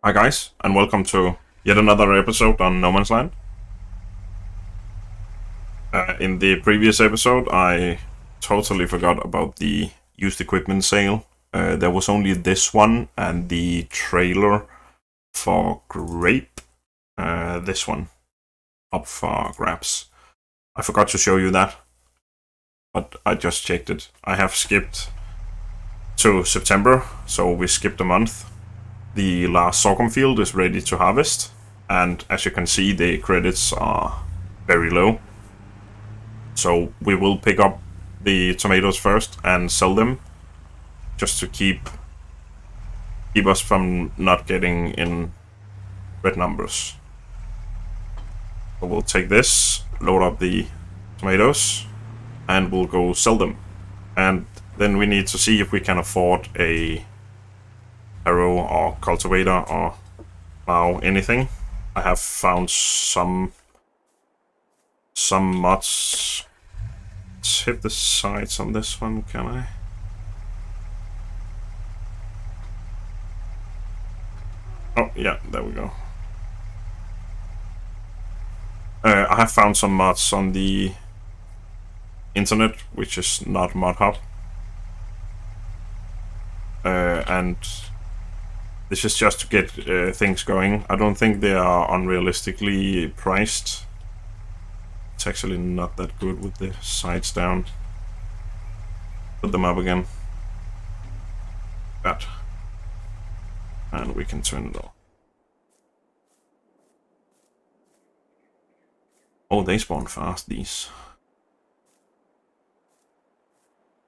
Hi guys, and welcome to yet another episode on No Man's Land. In the previous episode, I totally forgot about the used equipment sale. There was only this one and the trailer for Grape. This one up for grabs. I forgot to show you that, but I just checked it. I have skipped to September, so we skipped a month. The last sorghum field is ready to harvest, and as you can see, the credits are very low. So we will pick up the tomatoes first and sell them, just to keep us from not getting in red numbers. So we'll take this, load up the tomatoes, and we'll go sell them. And then we need to see if we can afford a harrow or cultivator or plow, anything. I have found some mods. Let's hit the sides on this one, can I? Oh yeah, there we go. I have found some mods on the internet, which is not ModHub. And this is just to get things going. I don't think they are unrealistically priced. It's actually not that good with the sides down. Put them up again. That. And we can turn it off. Oh, they spawn fast, these.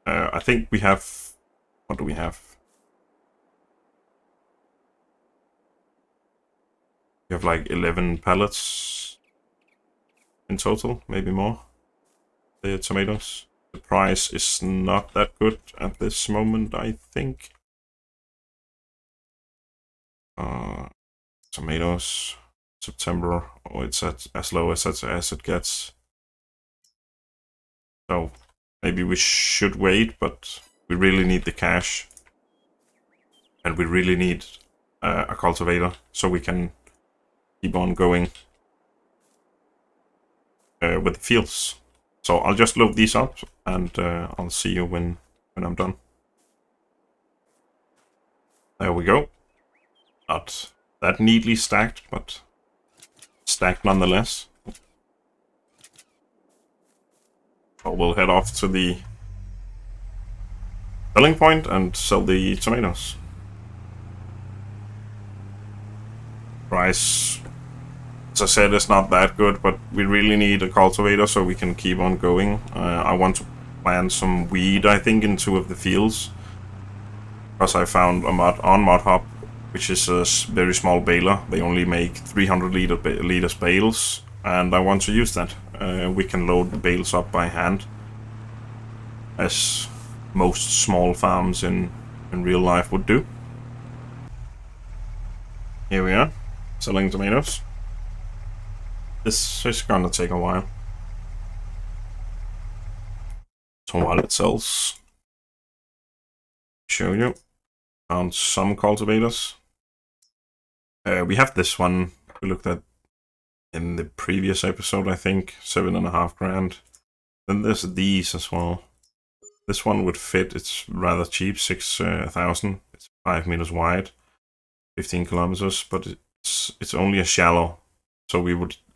I think we have... What do we have? We have like 11 pallets in total, maybe more. The tomatoes. The price is not that good at this moment, I think. Tomatoes, September. Oh, it's at as low as it gets. So maybe we should wait, but we really need the cash, and we really need a cultivator so we can keep on going with the fields. So I'll just load these up, and I'll see you when I'm done. There we go. Not that neatly stacked, but stacked nonetheless. So we'll head off to the selling point and sell the tomatoes. Price, as I said, is not that good, but we really need a cultivator so we can keep on going. I want to plant some weed, I think, in 2 of the fields, because I found a mod on ModHub, which is a very small baler. They only make 300 liters bales, and I want to use that. We can load the bales up by hand, as most small farms in real life would do. Here we are, selling tomatoes. This is gonna take a while. So while it sells, show you. Found some cultivators. We have this one we looked at in the previous episode, I think, 7.5 grand. Then there's these as well. This one would fit. It's rather cheap, 6,000. It's 5 meters wide, 15 kilometers, but it's only a shallow. So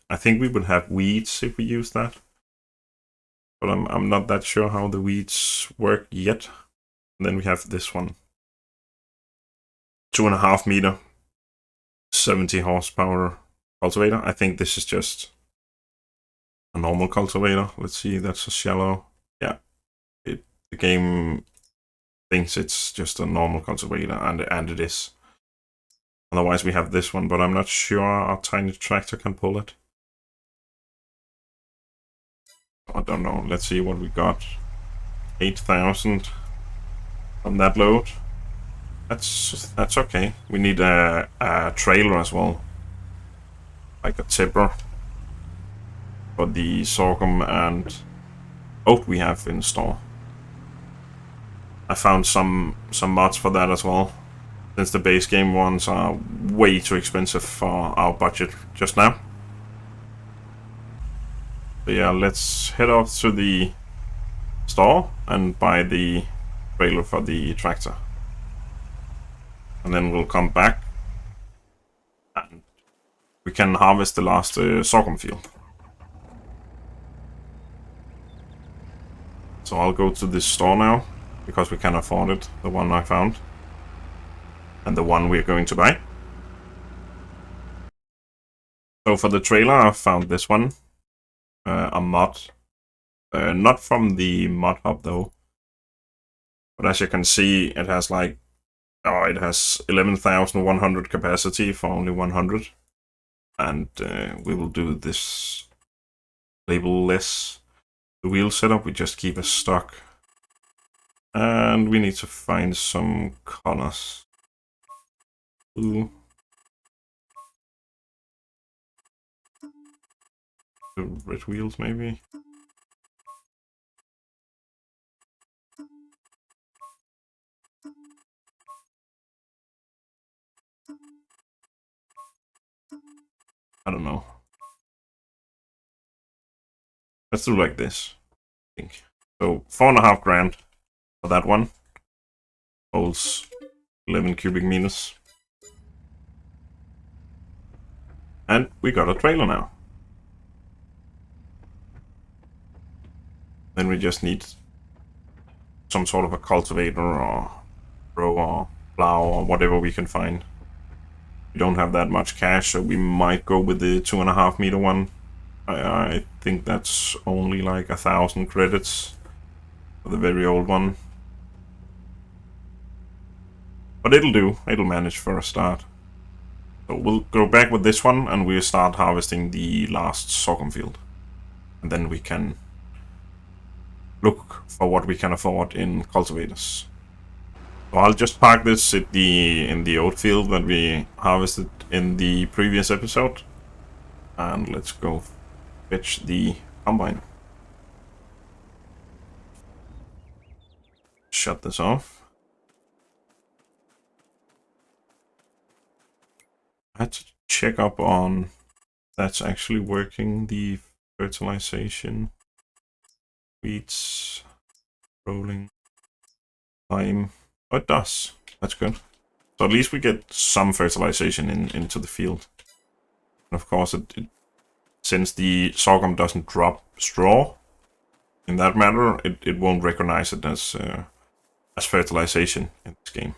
I think we would have weeds if we use that. But I'm not that sure how the weeds work yet. And then we have this one. 2.5 meter, 70 horsepower cultivator. I think this is just a normal cultivator. Let's see, that's a shallow. Yeah, the game thinks it's just a normal cultivator, and it is. Otherwise we have this one, but I'm not sure our tiny tractor can pull it. I don't know. Let's see what we got. 8,000 on that load. That's okay. We need a trailer as well, like a tipper for the sorghum and oat we have in store. I found some mods for that as well. since the base game ones are way too expensive for our budget just now. So yeah, let's head off to the store and buy the trailer for the tractor. And then we'll come back and we can harvest the last sorghum field. So I'll go to this store now, because we can afford it, the one I found. And the one we're going to buy. So for the trailer, I found this one. A mod. Not from the mod hub though. But as you can see, it has like... Oh, it has 11,100 capacity for only 100. And we will do this label-less. The wheel setup, we just keep as stock. And we need to find some colors. Blue. The red wheels, maybe. I don't know. Let's do like this, I think. So 4.5 grand for that one. Holds 11 cubic meters. And we got a trailer now. Then we just need some sort of a cultivator or row or plow or whatever we can find. We don't have that much cash, so we might go with the 2.5 meter one. I think that's only like 1,000 credits for the very old one. But it'll do. It'll manage for a start. So we'll go back with this one and we'll start harvesting the last sorghum field. And then we can look for what we can afford in cultivators. So I'll just park this in the oat field that we harvested in the previous episode. And let's go fetch the combine. Shut this off. I had to check up on that's actually working, the fertilization. Weeds, rolling, lime. Oh, it does. That's good. So at least we get some fertilization into the field. And of course, since the sorghum doesn't drop straw, in that matter, it won't recognize it as fertilization in this game.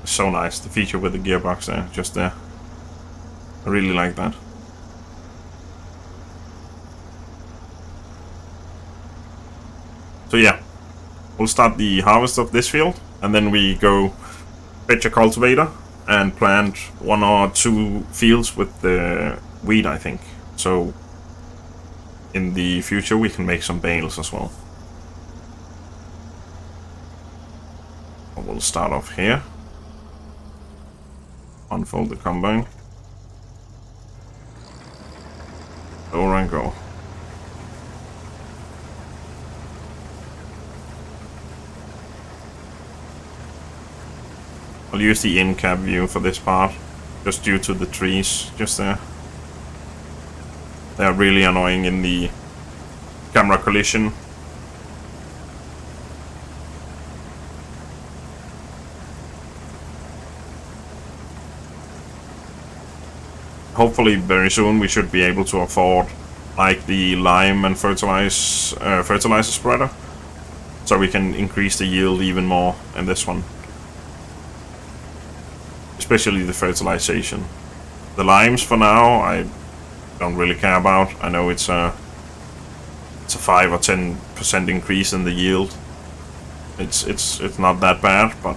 It's so nice, the feature with the gearbox there, just there. I really like that. So yeah, we'll start the harvest of this field, and then we go fetch a cultivator and plant 1 or 2 fields with the wheat, I think. So in the future we can make some bales as well. We'll start off here. Unfold the combine. Over and go. I'll use the in-cab view for this part, just due to the trees just there. They're really annoying in the camera collision. Hopefully very soon we should be able to afford like the lime and fertilizer spreader, so we can increase the yield even more in this one. Especially the fertilization. The limes for now I don't really care about. I know it's a 5 or 10% increase in the yield. It's not that bad, but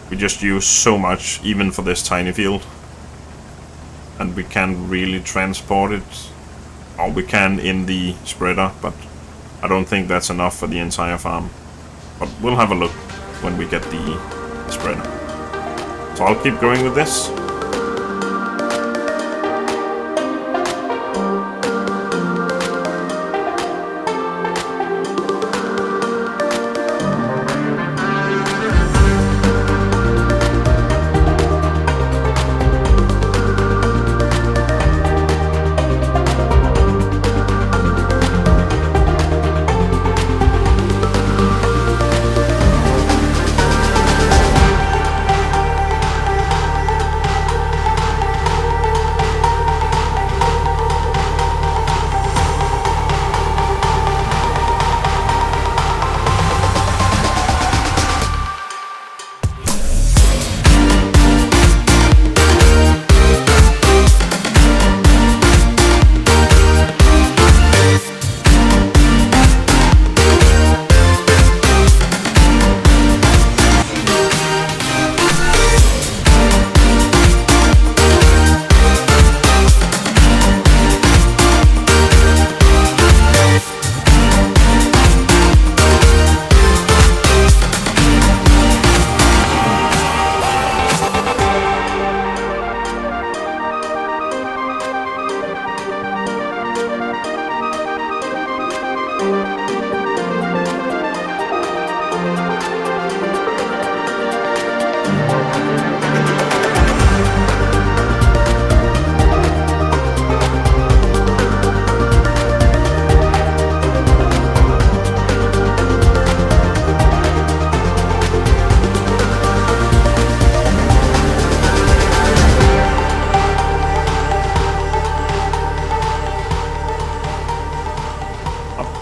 we just use so much even for this tiny field, and we can't really transport it, or we can in the spreader, but I don't think that's enough for the entire farm. But we'll have a look when we get the spreader. So I'll keep going with this.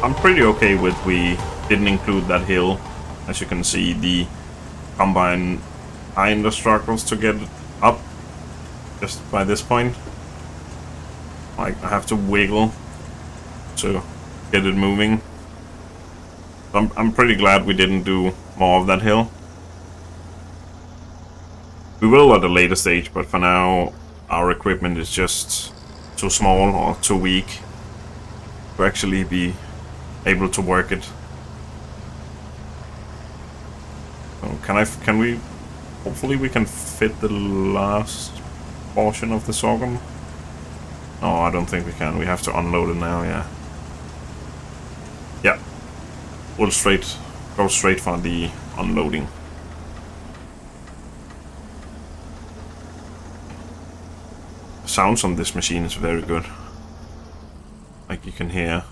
I'm pretty okay with we didn't include that hill. As you can see, the combine kinda struggles to get up just by this point. Like, I have to wiggle to get it moving. I'm pretty glad we didn't do more of that hill. We will at a later stage, but for now our equipment is just too small or too weak to actually be able to work it. So can we, hopefully we can fit the last portion of the sorghum? No, I don't think we can. We have to unload it now, yeah. Yeah. We'll go straight for the unloading. The sounds on this machine is very good. Like you can hear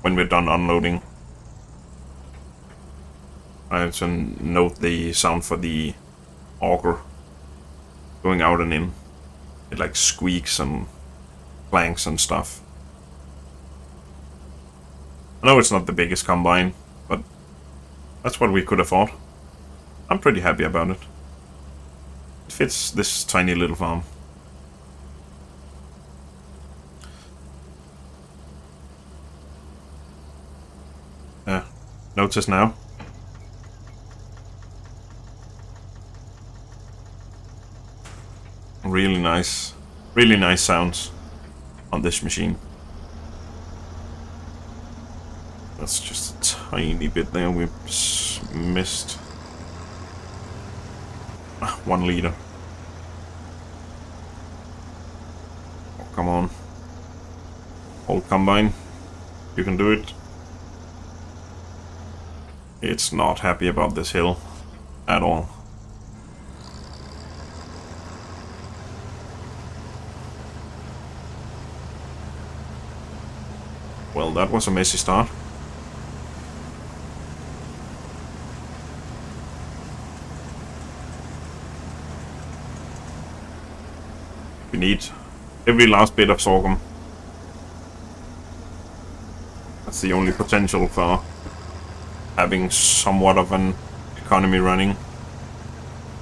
when we're done unloading. I have to note the sound for the auger going out and in. It like squeaks and clanks and stuff. I know it's not the biggest combine, but that's what we could afford. I'm pretty happy about it. It fits this tiny little farm. Yeah, notice now. Really nice sounds on this machine. That's just a tiny bit there we missed. 1 liter. Oh, come on. Old combine. You can do it. It's not happy about this hill at all. Well, that was a messy start. We need every last bit of sorghum. That's the only potential for having somewhat of an economy running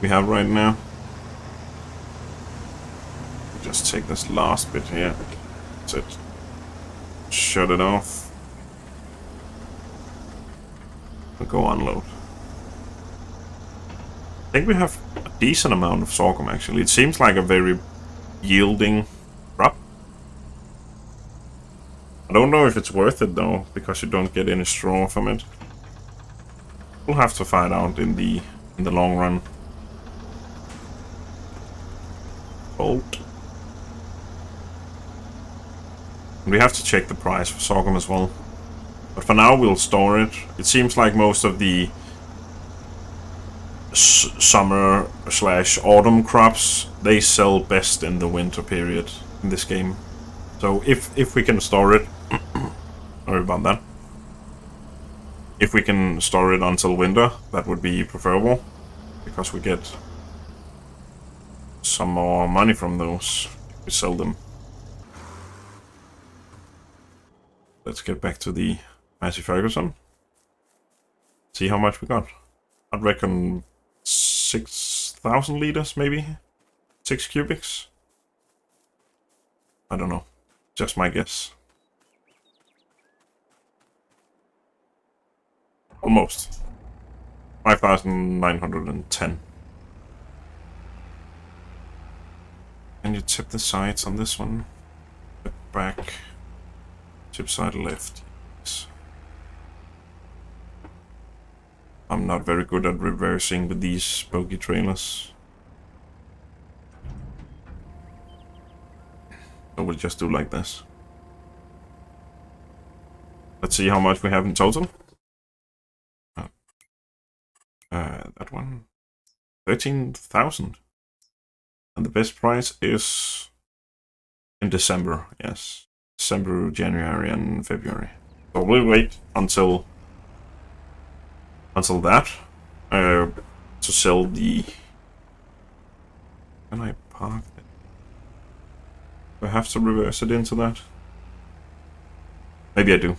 we have right now. Just take this last bit here. That's it. Shut it off. We'll go unload. I think we have a decent amount of sorghum actually. It seems like a very yielding crop. I don't know if it's worth it though, because you don't get any straw from it. We'll have to find out in the long run. Bolt. We have to check the price for sorghum as well. But for now we'll store it. It seems like most of the summer/autumn crops, they sell best in the winter period in this game. So if we can store it, sorry about that. If we can store it until winter, that would be preferable, because we get some more money from those if we sell them. Let's get back to the Massey Ferguson. See how much we got. I'd reckon 6,000 liters, maybe? 6 cubics? I don't know. Just my guess. Almost. 5,910. Can you tip the sides on this one? Tip back. Tip side left. Yes. I'm not very good at reversing with these bogey trailers. So we'll just do like this. Let's see how much we have in total. That one. 13,000. And the best price is in December, yes. December, January, and February. So we'll wait until that to sell the. Can I park it? Do I have to reverse it into that? Maybe I do.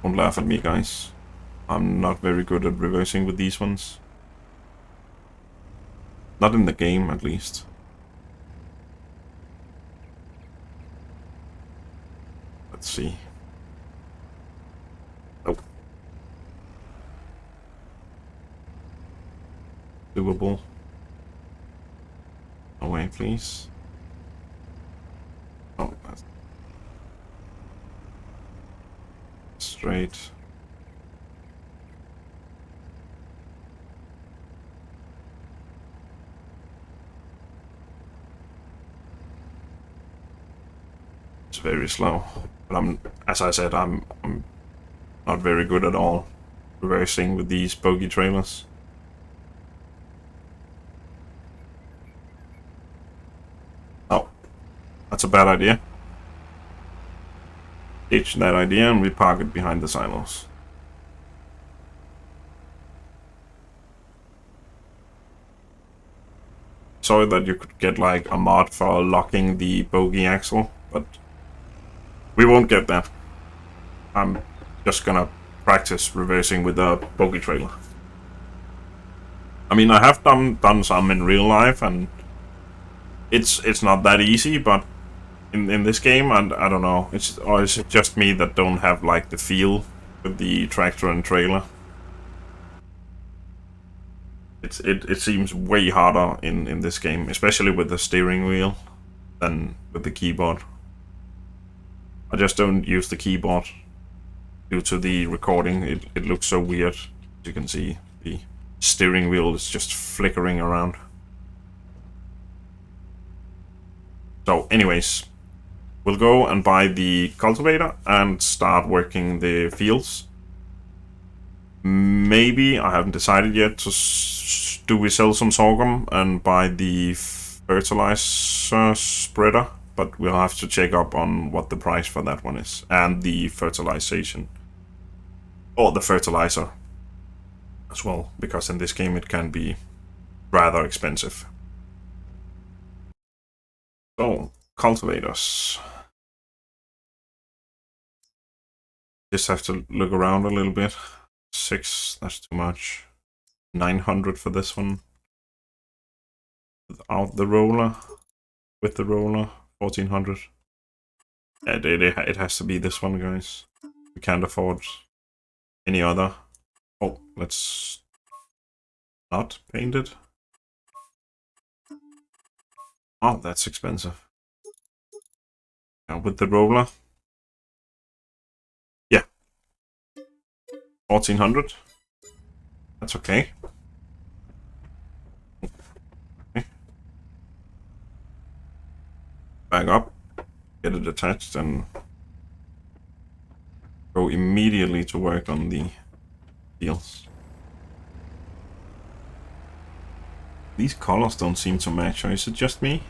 Don't laugh at me, guys. I'm not very good at reversing with these ones. Not in the game, at least. Let's see. Nope. Doable. Away, please. Oh, that's straight. It's very slow. But as I said, I'm not very good at all reversing with these bogey trailers. Oh, that's a bad idea. Ditch that idea and we park it behind the silos. Sorry that you could get like a mod for locking the bogey axle, but we won't get that. I'm just gonna practice reversing with a bogey trailer. I mean, I have done some in real life, and it's not that easy, but in this game, and I don't know, it's just me that don't have like the feel with the tractor and trailer. It seems way harder in this game, especially with the steering wheel, than with the keyboard. I just don't use the keyboard due to the recording. It looks so weird. As you can see, the steering wheel is just flickering around. So anyways, we'll go and buy the cultivator and start working the fields. Maybe, I haven't decided yet, do we sell some sorghum and buy the fertilizer spreader? But we'll have to check up on what the price for that one is. And the fertilization. Or the fertilizer as well, because in this game it can be rather expensive. So, cultivators. Just have to look around a little bit. 6, that's too much. 900 for this one. Without the roller. With the roller, 1400. It has to be this one, guys. We can't afford any other. Oh, let's not paint it. Oh, that's expensive. Now with the roller. Yeah. 1400. That's okay. Back up. Get it attached and go immediately to work on the deals. These colors don't seem to match, or is it just me?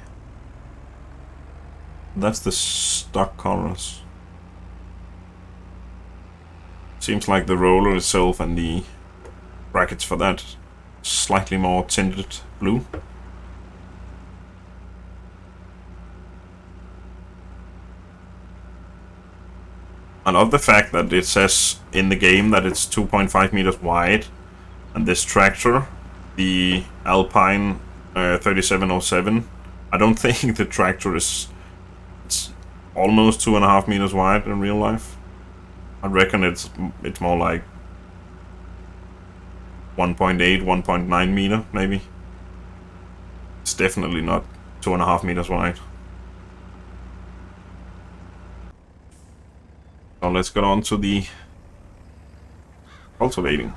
That's the stock colors. Seems like the roller itself and the brackets for that slightly more tinted blue. I love the fact that it says in the game that it's 2.5 meters wide, and this tractor, the Alpine 3707, I don't think the tractor it's almost 2.5 meters wide in real life. I reckon it's more like 1.8, 1.9 meter maybe. It's definitely not 2.5 meters wide. So let's get on to the cultivating.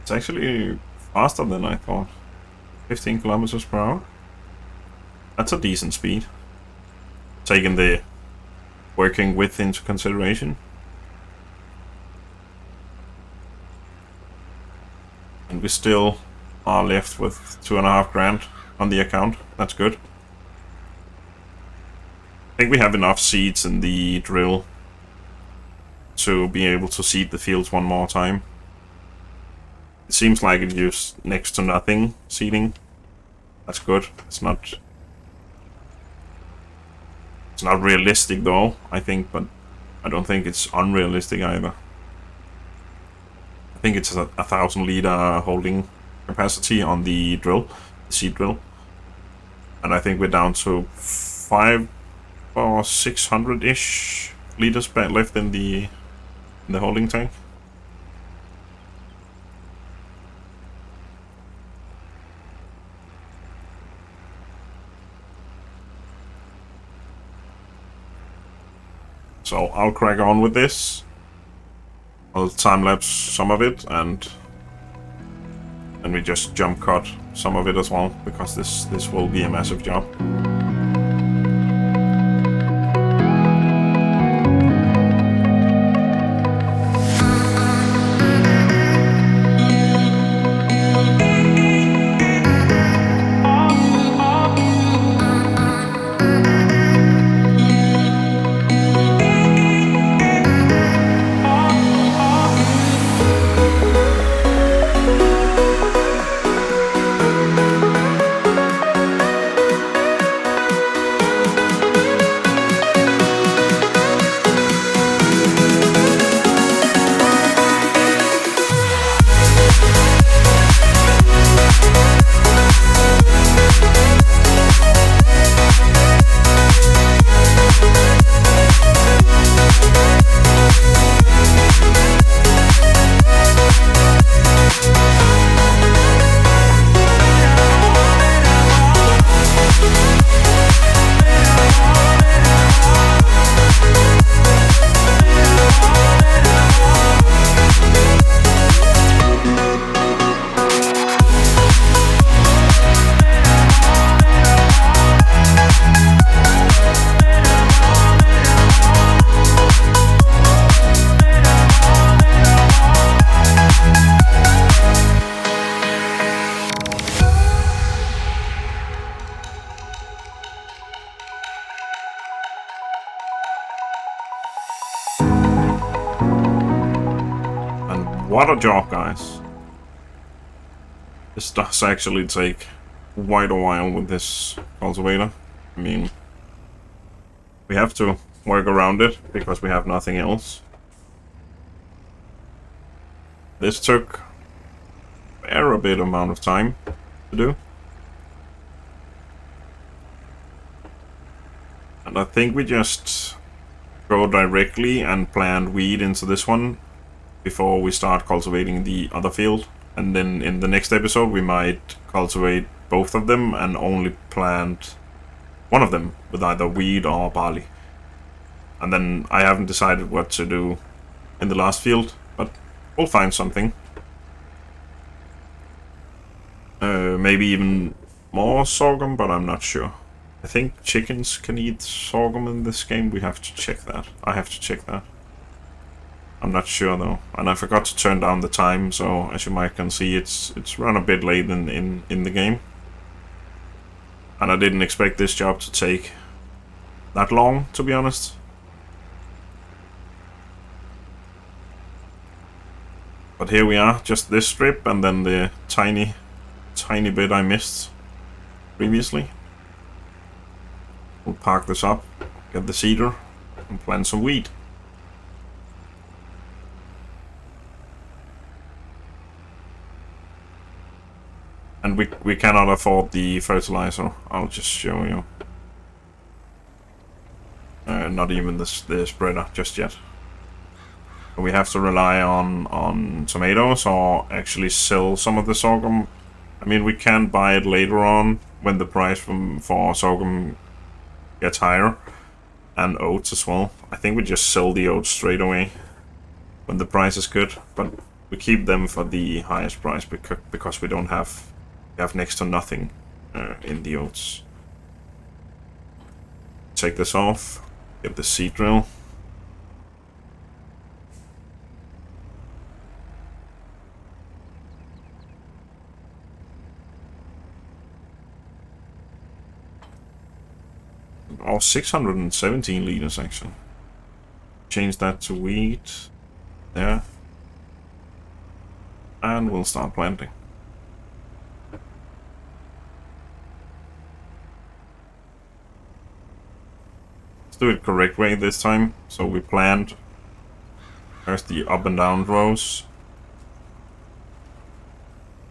It's actually faster than I thought. 15 kilometers per hour. That's a decent speed. Taking the working width into consideration. And we still are left with 2.5 grand on the account. That's good. I think we have enough seeds in the drill to be able to seed the fields one more time. It seems like it used next to nothing seeding. That's good. It's not It's not realistic though, I think, but I don't think it's unrealistic either. I think it's a 1,000-liter holding capacity on the drill, the seed drill. And I think we're down to 500 or 600-ish liters left in the holding tank. So I'll crack on with this. I'll time-lapse some of it, and then we just jump cut some of it as well, because this will be a massive job. What a job, guys. This does actually take quite a while with this cultivator. I mean, we have to work around it because we have nothing else. This took a fair bit amount of time to do. And I think we just go directly and plant wheat into this one before we start cultivating the other field. And then in the next episode we might cultivate both of them and only plant one of them with either wheat or barley. And then I haven't decided what to do in the last field, but we'll find something. Maybe even more sorghum, but I'm not sure. I think chickens can eat sorghum in this game. We have to check that. I have to check that. I'm not sure though, and I forgot to turn down the time, so as you might can see, it's run a bit late in the game. And I didn't expect this job to take that long, to be honest. But here we are, just this strip, and then the tiny bit I missed previously. We'll park this up, get the seeder, and plant some wheat. And we cannot afford the fertilizer. I'll just show you. Not even the spreader just yet. We have to rely on tomatoes, or actually sell some of the sorghum. I mean, we can buy it later on when the price for sorghum gets higher, and oats as well. I think we just sell the oats straight away when the price is good, but we keep them for the highest price because we don't have. We have next to nothing in the oats. Take this off, get the seed drill. Oh, 617 liters actually. Change that to wheat. There. And we'll start planting. do it correct way this time. So we planned first the up and down rows,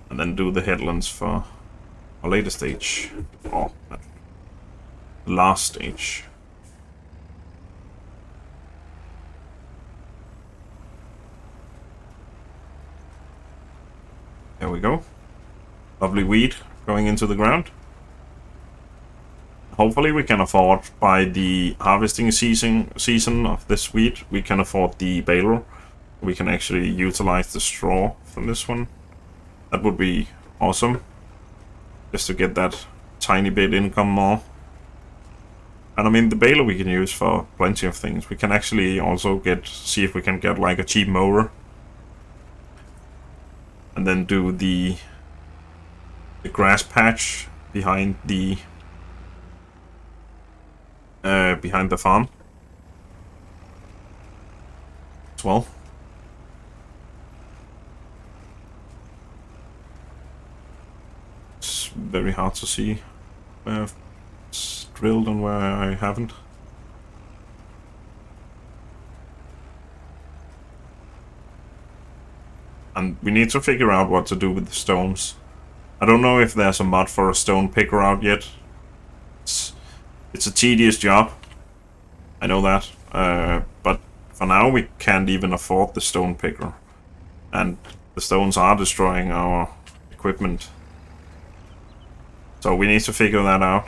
and then do the headlands for a later stage, or the last stage. There we go. Lovely wheat going into the ground. Hopefully we can afford, by the harvesting season of this wheat, we can afford the baler. We can actually utilize the straw from this one. That would be awesome. Just to get that tiny bit income more. And I mean, the baler we can use for plenty of things. We can actually also see if we can get like a cheap mower. And then do the grass patch behind the farm as well. It's very hard to see where it's drilled and where I haven't. And we need to figure out what to do with the stones. I don't know if there's a mod for a stone picker out yet. It's a tedious job. I know that. But for now we can't even afford the stone picker. And the stones are destroying our equipment. So we need to figure that out.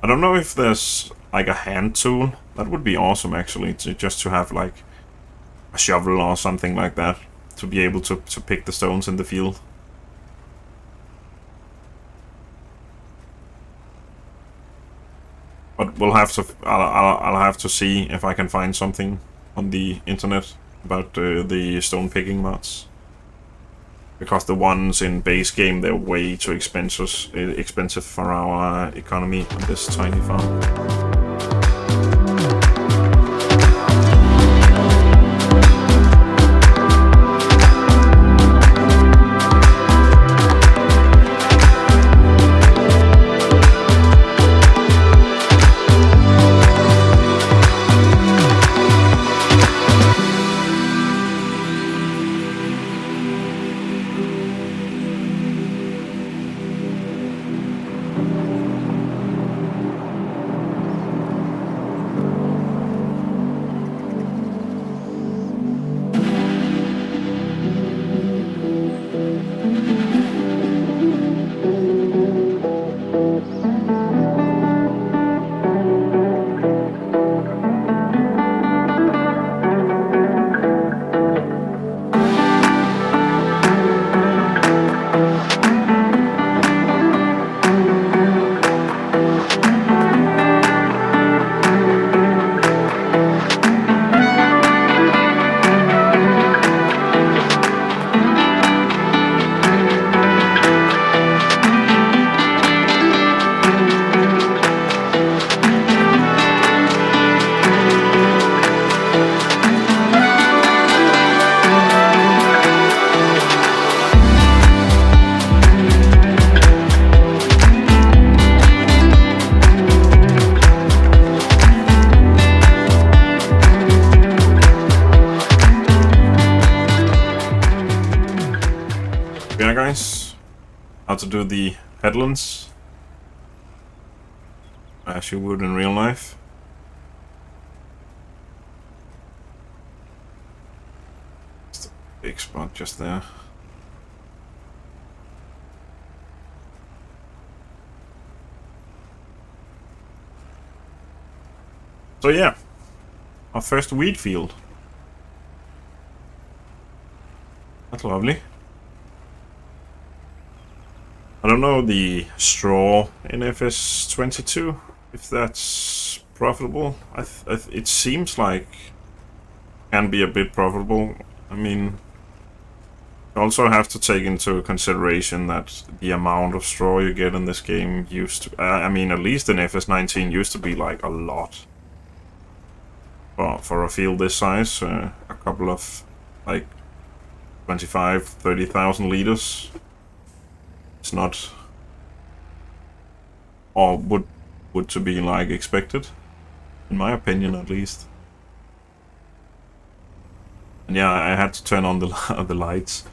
I don't know if there's like a hand tool. That would be awesome actually, just to have like a shovel or something like that. To be able to pick the stones in the field. But we'll have to. I'll have to see if I can find something on the internet about the stone picking mods. Because the ones in base game, they're way too expensive for our economy on this tiny farm. How to do the headlands as you would in real life. Just a big spot just there. So yeah, our first wheat field. That's lovely. I don't know the straw in FS22, if that's profitable. It seems like can be a bit profitable. I mean, you also have to take into consideration that the amount of straw you get in this game used to, I mean, at least in FS19 used to be like a lot. For a field this size, a couple of like 25-30,000 liters. It's not, or would to be like expected. in my opinion at least. And yeah, I had to turn on the the lights.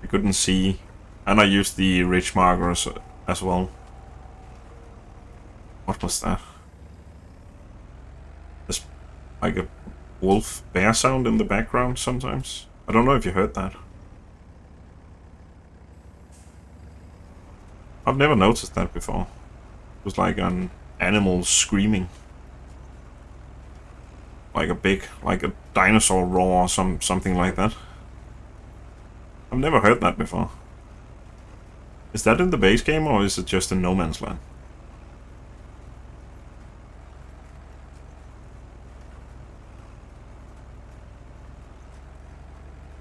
I couldn't see, and I used the ridge markers as well. What was that? There's like a wolf bear sound in the background sometimes. I don't know if you heard that. I've never noticed that before. It was like an animal screaming. Like a dinosaur roar or something like that. I've never heard that before. Is that in the base game or is it just in No Man's Land?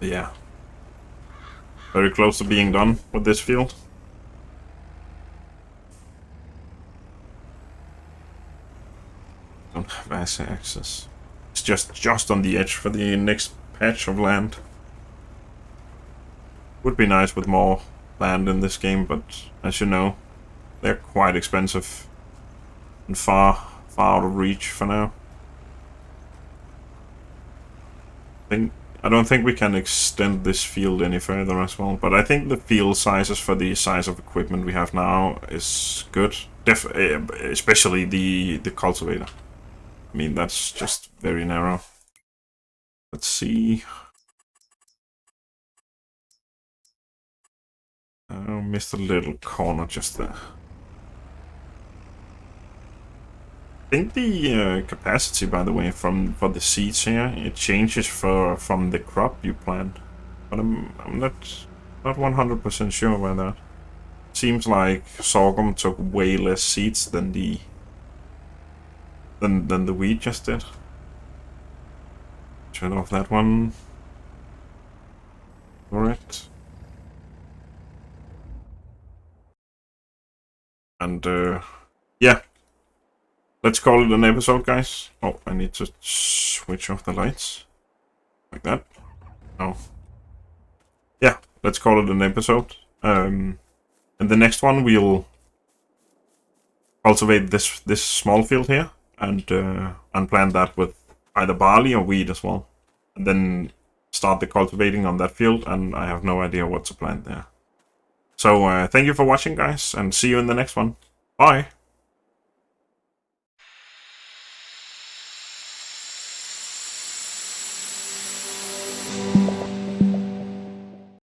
Yeah. Very close to being done with this field. Don't have access. It's just on the edge for the next patch of land. Would be nice with more land in this game, but as you know, they're quite expensive and far out of reach for now. I don't think we can extend this field any further as well, but I think the field sizes for the size of equipment we have now is good. Especially the cultivator. I mean, that's just very narrow. Let's see. Oh, missed a little corner just there. I think the capacity, by the way, for the seeds here, it changes from the crop you plant, but I'm not 100% sure about that. Seems like sorghum took way less seeds than the wheat just did. Turn off that one. Alright. And yeah. Let's call it an episode, guys. Oh, I need to switch off the lights. Like that. Oh. Yeah, let's call it an episode. And the next one we'll cultivate this small field here and plant that with either barley or wheat as well. And then start the cultivating on that field, and I have no idea what to plant there. So thank you for watching, guys, and see you in the next one. Bye!